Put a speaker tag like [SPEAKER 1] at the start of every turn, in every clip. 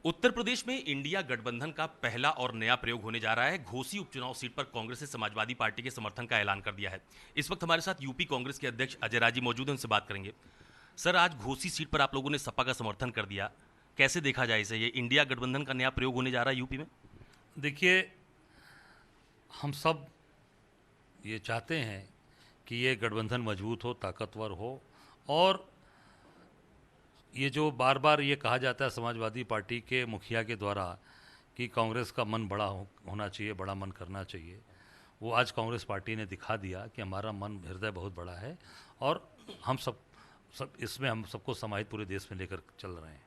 [SPEAKER 1] उत्तर प्रदेश में इंडिया गठबंधन का पहला और नया प्रयोग होने जा रहा है। घोसी उपचुनाव सीट पर कांग्रेस ने समाजवादी पार्टी के समर्थन का ऐलान कर दिया है। इस वक्त हमारे साथ यूपी कांग्रेस के अध्यक्ष अजय राजी मौजूद हैं, उनसे बात करेंगे। सर, आज घोसी सीट पर आप लोगों ने सपा का समर्थन कर दिया, कैसे देखा जाए इसे? ये इंडिया गठबंधन का नया प्रयोग होने जा रहा है यूपी में।
[SPEAKER 2] देखिए, हम सब ये चाहते हैं कि ये गठबंधन मजबूत हो, ताकतवर हो। और ये जो बार बार ये कहा जाता है समाजवादी पार्टी के मुखिया के द्वारा कि कांग्रेस का मन बड़ा होना चाहिए, बड़ा मन करना चाहिए, वो आज कांग्रेस पार्टी ने दिखा दिया कि हमारा मन हृदय बहुत बड़ा है और हम सब इसमें हम सबको समाहित पूरे देश में लेकर चल रहे हैं।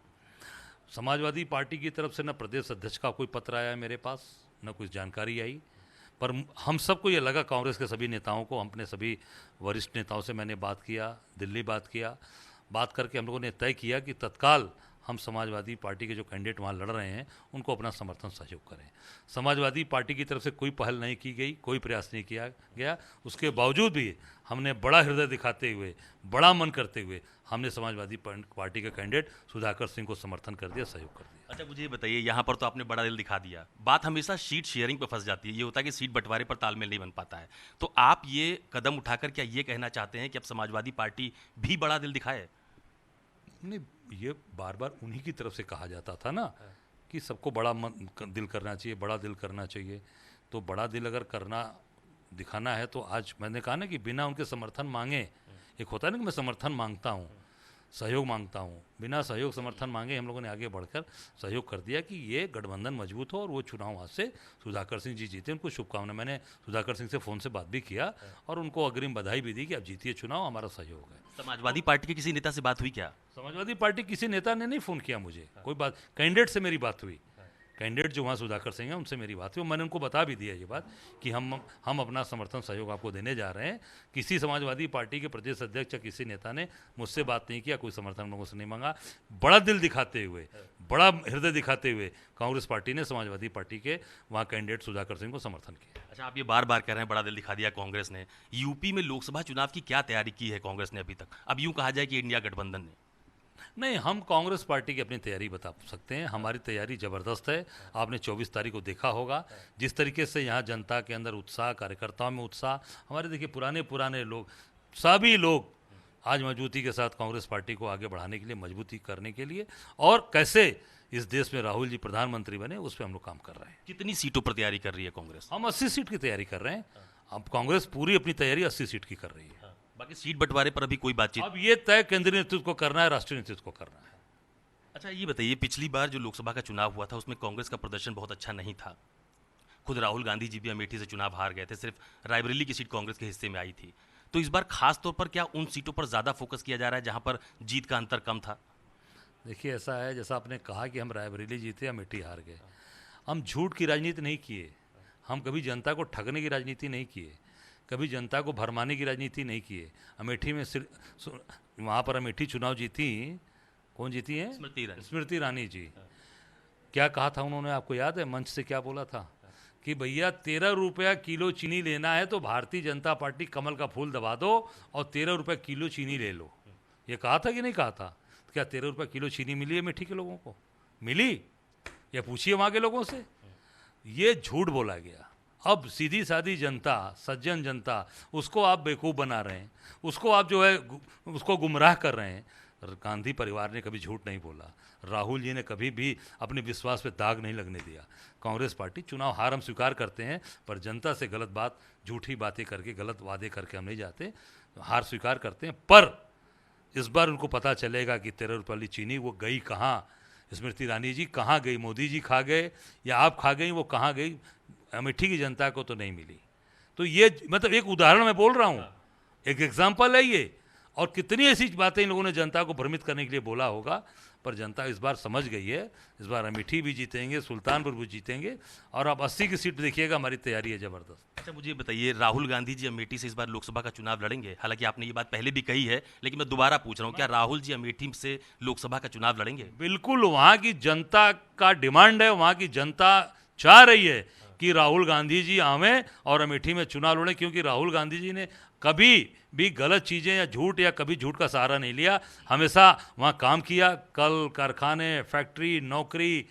[SPEAKER 2] समाजवादी पार्टी की तरफ से न प्रदेश अध्यक्ष का कोई पत्र आया मेरे पास, न कुछ जानकारी आई, पर हम सबको ये लगा, कांग्रेस के सभी नेताओं को, अपने सभी वरिष्ठ नेताओं से मैंने बात किया, दिल्ली बात करके हम लोगों ने तय किया कि तत्काल हम समाजवादी पार्टी के जो कैंडिडेट वहाँ लड़ रहे हैं उनको अपना समर्थन सहयोग करें। समाजवादी पार्टी की तरफ से कोई पहल नहीं की गई, कोई प्रयास नहीं किया गया। उसके बावजूद भी हमने बड़ा हृदय दिखाते हुए, बड़ा मन करते हुए हमने समाजवादी पार्टी के कैंडिडेट सुधाकर सिंह को समर्थन कर दिया, सहयोग कर दिया।
[SPEAKER 1] अच्छा, मुझे ये बताइए, यहाँ पर तो आपने बड़ा दिल दिखा दिया, बात हमेशा सीट शेयरिंग पर फंस जाती है। ये होता है कि सीट बंटवारे पर तालमेल नहीं बन पाता है। तो आप ये कदम उठाकर क्या ये कहना चाहते हैं कि अब समाजवादी पार्टी भी बड़ा दिल दिखाए?
[SPEAKER 2] नहीं, ये बार बार उन्हीं की तरफ से कहा जाता था ना कि सबको बड़ा दिल करना चाहिए, बड़ा दिल करना चाहिए। तो बड़ा दिल अगर दिखाना है तो आज मैंने कहा ना कि बिना उनके समर्थन मांगे, एक होता है ना कि मैं समर्थन मांगता हूँ, सहयोग मांगता हूँ, बिना सहयोग समर्थन मांगे हम लोगों ने आगे बढ़कर सहयोग कर दिया कि ये गठबंधन मजबूत हो और वो चुनाव हाथ से सुधाकर सिंह जी जीते। उनको शुभकामनाएं। मैंने सुधाकर सिंह से फ़ोन से बात भी किया और उनको अग्रिम बधाई भी दी कि आप जीतिए चुनाव, हमारा सहयोग है।
[SPEAKER 1] समाजवादी पार्टी के किसी नेता से बात हुई क्या?
[SPEAKER 2] समाजवादी पार्टी किसी नेता ने नहीं फ़ोन किया मुझे, कोई बात। कैंडिडेट से मेरी बात हुई, कैंडिडेट जो वहाँ सुधाकर सिंह है उनसे मेरी बात हुई। मैंने उनको बता भी दिया ये बात कि हम अपना समर्थन सहयोग आपको देने जा रहे हैं। किसी समाजवादी पार्टी के प्रदेश अध्यक्ष या किसी नेता ने मुझसे बात नहीं किया, कोई समर्थन लोगों से नहीं मांगा। बड़ा दिल दिखाते हुए, बड़ा हृदय दिखाते हुए कांग्रेस पार्टी ने समाजवादी पार्टी के वहाँ कैंडिडेट सुधाकर सिंह को समर्थन किया।
[SPEAKER 1] अच्छा, आप ये बार बार कह रहे हैं बड़ा दिल दिखा दिया कांग्रेस ने। यूपी में लोकसभा चुनाव की क्या तैयारी की है कांग्रेस ने अभी तक? अब यूं कहा जाए कि इंडिया गठबंधन ने।
[SPEAKER 2] नहीं, हम कांग्रेस पार्टी की अपनी तैयारी बता सकते हैं। हमारी तैयारी ज़बरदस्त है। आपने 24 तारीख को देखा होगा जिस तरीके से यहाँ जनता के अंदर उत्साह, कार्यकर्ताओं में उत्साह। हमारे देखिए पुराने लोग, सभी लोग आज मजबूती के साथ कांग्रेस पार्टी को आगे बढ़ाने के लिए, मजबूती करने के लिए, और कैसे इस देश में राहुल जी प्रधानमंत्री बने उस पर हम लोग काम कर रहे हैं।
[SPEAKER 1] कितनी सीटों पर तैयारी कर रही है कांग्रेस?
[SPEAKER 2] हम 80 सीट की तैयारी कर रहे हैं। अब कांग्रेस पूरी अपनी तैयारी 80 सीट की कर रही है।
[SPEAKER 1] बाकी सीट बंटवारे पर अभी कोई बातचीत?
[SPEAKER 2] अब ये तय केंद्रीय नेतृत्व को करना है, राष्ट्रीय नेतृत्व को करना है।
[SPEAKER 1] अच्छा, ये बताइए, पिछली बार जो लोकसभा का चुनाव हुआ था उसमें कांग्रेस का प्रदर्शन बहुत अच्छा नहीं था। खुद राहुल गांधी जी भी अमेठी से चुनाव हार गए थे, सिर्फ रायबरेली की सीट कांग्रेस के हिस्से में आई थी। तो इस बार खास तौर पर क्या उन सीटों पर ज़्यादा फोकस किया जा रहा है जहां पर जीत का अंतर कम था?
[SPEAKER 2] देखिए, ऐसा है, जैसा आपने कहा कि हम रायबरेली जीते, अमेठी हार गए। हम झूठ की राजनीति नहीं किए, हम कभी जनता को ठगने की राजनीति नहीं किए, कभी जनता को भरमाने की राजनीति नहीं किए। अमेठी में वहाँ पर अमेठी चुनाव जीती, कौन जीती है? स्मृति ईरानी जी। क्या कहा था उन्होंने, आपको याद है? मंच से क्या बोला था कि भैया 13 रुपया किलो चीनी लेना है तो भारतीय जनता पार्टी कमल का फूल दबा दो और 13 रुपये किलो चीनी ले लो। ये कहा था कि नहीं कहा था? तो क्या 13 रुपये किलो चीनी मिली है अमेठी के लोगों को? मिली? या पूछिए वहाँ के लोगों से। ये झूठ बोला गया। अब सीधी सादी जनता, सज्जन जनता, उसको आप बेवकूफ़ बना रहे हैं, उसको आप जो है उसको गुमराह कर रहे हैं। गांधी परिवार ने कभी झूठ नहीं बोला, राहुल जी ने कभी भी अपने विश्वास पे दाग नहीं लगने दिया। कांग्रेस पार्टी चुनाव हार हम स्वीकार करते हैं, पर जनता से गलत बात, झूठी बातें करके, गलत वादे करके हम नहीं जाते। हार स्वीकार करते हैं, पर इस बार उनको पता चलेगा कि 13 रुपये वाली चीनी वो गई कहाँ। स्मृति ईरानी जी कहाँ गई? मोदी जी खा गए या आप खा गई? वो कहाँ गई? अमेठी की जनता को तो नहीं मिली। तो ये मतलब एक उदाहरण मैं बोल रहा हूँ, एक एग्जाम्पल है ये। और कितनी ऐसी बातें इन लोगों ने जनता को भ्रमित करने के लिए बोला होगा, पर जनता इस बार समझ गई है। इस बार अमेठी भी जीतेंगे, सुल्तानपुर भी जीतेंगे, और अब 80 की सीट देखिएगा। हमारी तैयारी है ज़बरदस्त।
[SPEAKER 1] अच्छा, मुझे बताइए, राहुल गांधी जी अमेठी से इस बार लोकसभा का चुनाव लड़ेंगे? हालांकि आपने ये बात पहले भी कही है, लेकिन मैं दोबारा पूछ रहा हूँ, क्या राहुल जी अमेठी से लोकसभा का चुनाव लड़ेंगे?
[SPEAKER 2] बिल्कुल, वहाँ की जनता का डिमांड है, वहाँ की जनता चाह रही है कि राहुल गांधी जी आवें और अमेठी में चुनाव लड़ें, क्योंकि राहुल गांधी जी ने कभी भी गलत चीज़ें या झूठ या कभी झूठ का सहारा नहीं लिया, हमेशा वहाँ काम किया। कल कारखाने, फैक्ट्री, नौकरी,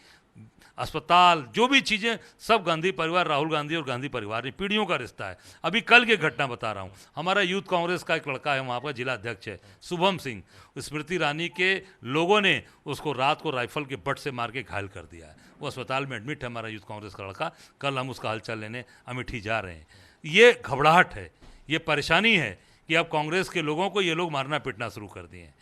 [SPEAKER 2] अस्पताल, जो भी चीज़ें सब गांधी परिवार, राहुल गांधी और गांधी परिवार ने, पीढ़ियों का रिश्ता है। अभी कल की घटना बता रहा हूँ, हमारा यूथ कांग्रेस का एक लड़का है, वहाँ का जिला अध्यक्ष है शुभम सिंह, स्मृति ईरानी के लोगों ने उसको रात को राइफल के बट से मार के घायल कर दिया है। वो अस्पताल में एडमिट है, हमारा यूथ कांग्रेस का लड़का। कल हम उसका हालचाल लेने अमेठी जा रहे हैं। ये घबराहट है, ये परेशानी है कि अब कांग्रेस के लोगों को ये लोग मारना पीटना शुरू कर दिए हैं,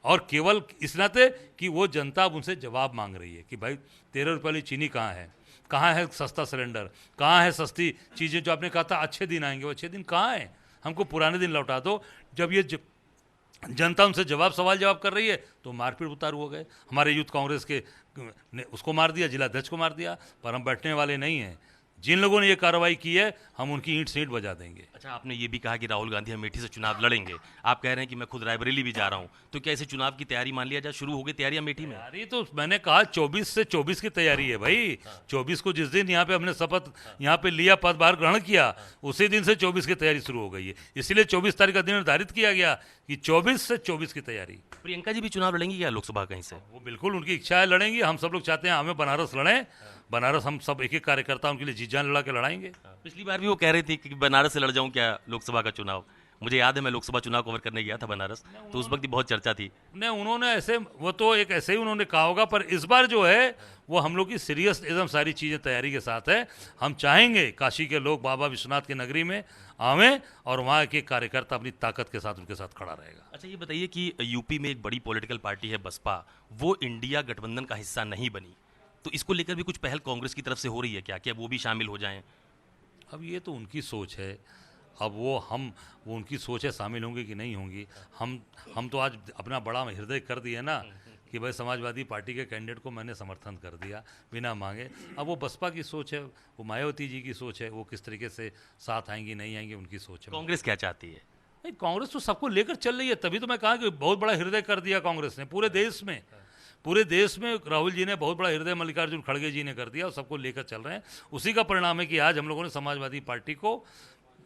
[SPEAKER 2] और केवल इस नाते कि वो जनता अब उनसे जवाब मांग रही है कि भाई 13 रुपये वाली चीनी कहाँ है सस्ता सिलेंडर, कहाँ है सस्ती चीज़ें जो आपने कहा था अच्छे दिन आएंगे, वो अच्छे दिन कहाँ हैं? हमको पुराने दिन लौटा दो। जब ये जनता उनसे सवाल जवाब कर रही है तो मारपीट उतारू हो गए। हमारे यूथ कांग्रेस के ने उसको मार दिया, जिला अध्यक्ष को मार दिया। पर हम बैठने वाले नहीं हैं। जिन लोगों ने ये कार्रवाई की है हम उनकी ईंट से ईंट बजा देंगे।
[SPEAKER 1] अच्छा, आपने ये भी कहा कि राहुल गांधी अमेठी से चुनाव लड़ेंगे। आप कह रहे हैं कि मैं खुद रायबरेली भी जा रहा हूं, तो क्या इसे चुनाव की तैयारी मान लिया जाए? शुरू हो गई तैयारी अमेठी में?
[SPEAKER 2] तैयारी तो मैंने कहा 24 से 24 की तैयारी है भाई। 24 को जिस दिन यहाँ पे हमने शपथ यहाँ पे लिया, पदभार ग्रहण किया, उसी दिन से 24 की तैयारी शुरू हो गई है। इसलिए 24 तारीख का दिन निर्धारित किया गया कि 24 से 24 की तैयारी।
[SPEAKER 1] प्रियंका जी भी चुनाव लड़ेंगी क्या लोकसभा कहीं से?
[SPEAKER 2] वो बिल्कुल उनकी इच्छा है, लड़ेंगी। हम सब लोग चाहते हैं हमें बनारस लड़ें। बनारस हम सब एक एक कार्यकर्ता उनके लिए जी जान लड़ा के लड़ाएंगे।
[SPEAKER 1] पिछली बार भी वो कह रही थी कि बनारस से लड़ जाऊं क्या लोकसभा का चुनाव। मुझे याद है मैं लोकसभा चुनाव कवर करने गया था बनारस, तो उस वक्त भी बहुत चर्चा थी।
[SPEAKER 2] नहीं, उन्होंने ऐसे, वो तो एक ऐसे ही उन्होंने कहा होगा, पर इस बार जो है वो हम लोग की सीरियस एकदम सारी चीज़ें तैयारी के साथ है। हम चाहेंगे काशी के लोग बाबा विश्वनाथ की नगरी में आवें और वहाँ के कार्यकर्ता अपनी ताकत के साथ उनके साथ खड़ा रहेगा।
[SPEAKER 1] अच्छा, ये बताइए कि यूपी में एक बड़ी पॉलिटिकल पार्टी है बसपा, वो इंडिया गठबंधन का हिस्सा नहीं बनी, तो इसको लेकर भी कुछ पहल कांग्रेस की तरफ से हो रही है क्या वो भी शामिल हो जाएं?
[SPEAKER 2] अब ये तो उनकी सोच है। अब वो उनकी सोच है, शामिल होंगे कि नहीं होंगी। हम तो आज अपना बड़ा हृदय कर दिए ना कि भाई समाजवादी पार्टी के कैंडिडेट को मैंने समर्थन कर दिया बिना मांगे। अब वो बसपा की सोच है, वो मायावती जी की सोच है, वो किस तरीके से साथ आएंगी नहीं आएंगी उनकी सोच है।
[SPEAKER 1] कांग्रेस क्या चाहती है?
[SPEAKER 2] नहीं, कांग्रेस तो सबको लेकर चल रही है। तभी तो मैं कहा कि बहुत बड़ा हृदय कर दिया कांग्रेस ने पूरे देश में। पूरे देश में राहुल जी ने बहुत बड़ा हृदय, मल्लिकार्जुन खड़गे जी ने कर दिया, और सबको लेकर चल रहे हैं। उसी का परिणाम है कि आज हम लोगों ने समाजवादी पार्टी को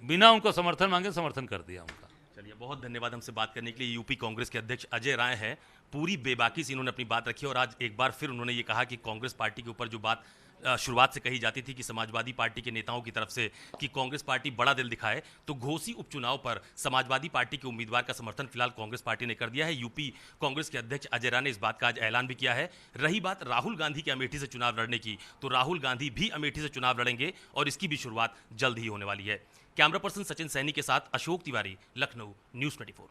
[SPEAKER 2] बिना उनको समर्थन मांगे समर्थन कर दिया उनका।
[SPEAKER 1] चलिए, बहुत धन्यवाद हमसे बात करने के लिए। यूपी कांग्रेस के अध्यक्ष अजय राय हैं। पूरी बेबाकी से इन्होंने अपनी बात रखी और आज एक बार फिर उन्होंने ये कहा कि कांग्रेस पार्टी के ऊपर जो बात शुरुआत से कही जाती थी कि समाजवादी पार्टी के नेताओं की तरफ से कि कांग्रेस पार्टी बड़ा दिल दिखाए, तो घोसी उपचुनाव पर समाजवादी पार्टी के उम्मीदवार का समर्थन फिलहाल कांग्रेस पार्टी ने कर दिया है। यूपी कांग्रेस के अध्यक्ष अजय राय ने इस बात का आज ऐलान भी किया है। रही बात राहुल गांधी के अमेठी से चुनाव लड़ने की, तो राहुल गांधी भी अमेठी से चुनाव लड़ेंगे और इसकी भी शुरुआत जल्द ही होने वाली है। कैमरा पर्सन सचिन सैनी के साथ अशोक तिवारी, लखनऊ, न्यूज़ 24।